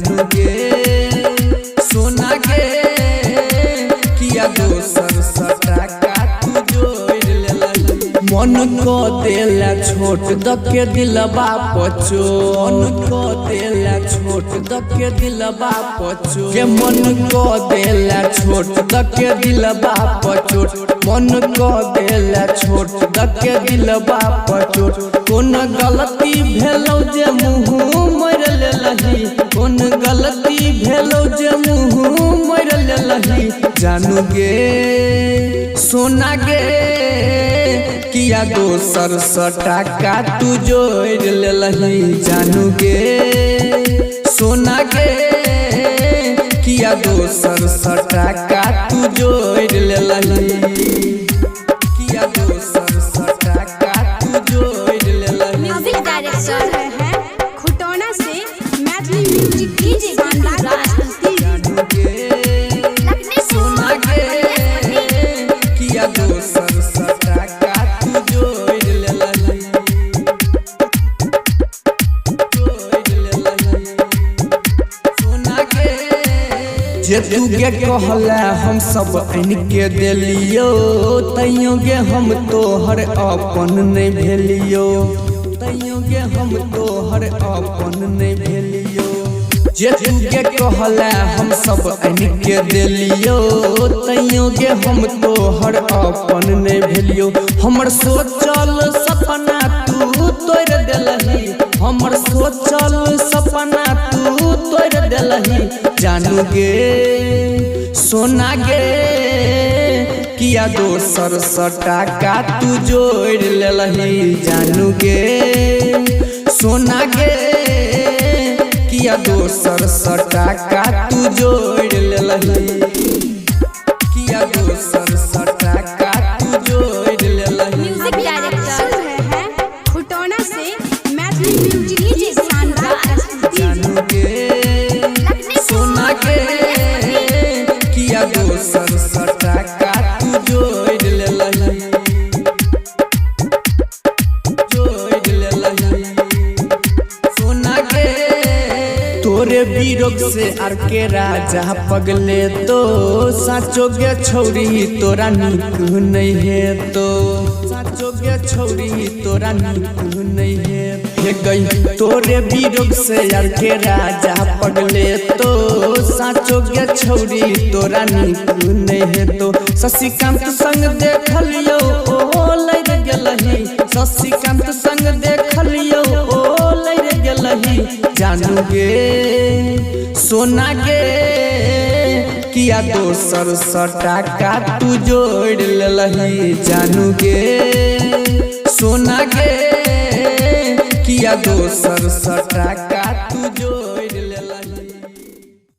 जानू गे सोना गे किया दोसर सटा का तू जोड़ लेलही। मन को देला छोट दके दिलबा पचो मन को देला छोट दके दिलबा पचो के मन को देला छोट दके दिलबा पचो मन को देला छोट दके दिलबा पचो कोन गलती भेलौ जे मुँह मर लेलही कोन गलती भेलौ जे मुँह मर लेलही। जानू गे सोना गे किया दोसर सटा का तू जोड़ लेलही। जानू गे सोना गे किया दोसर सटा का तू जोड़ लेलही किया दोसर सटा का तू जोड़ लेलही। म्यूजिक डायरेक्टर है खुटौना से मैथिली म्यूजिक की शानदार जानू गे सोना गे किया दोसर सटा का तू जोड़ लेलही सोना गे जे तू गे कहला हम सब इनके दिलियो तैयो गे हम तोहर अपन नहीं भेलियो तैयो गे हम तोहर अपन नहीं भेलियो। जे तू गे कहला हम सब इनके दिलियो तैयो गे हम तोहर अपन नहीं भेलियो। हमर सोचल सपना तू तोड़ देलही हमर सोचल सपना तू तोड़ देलही। जानू गे सोना गे किया दोसर सटा का तू जोड़ लेलही। जानू गे सोना गे किया दोसर सटा का तू जोड़ लेलही किया दोसर सटा का तू जोड़ लेलही। म्यूजिक डायरेक्टर है खुटौना से मैथिली म्यूजिक की शानदार जानू गे सोना गे किया दोसर सटा का तू जोड़ लेलही सोना गे तोरे बीरोग से आर के राजा पगले तो साचो गे छौरी तोरा निक नहीं है तो साचो गे छौरी तोरा निक नहीं है। हे गई तोरे बीरोग से यार के राजा पगले तो साचो गे छौरी तोरा निक नहीं है तो शशिकांत संग देखलियो ओ लड़ गेलही शशिकांत संग देखलियो ओ लड़ गेलही। जानू गे सोना गे किया दोसर सटा का तू जोड़ लेलही। जानू गे सोना गे किया दोसर सटा का तू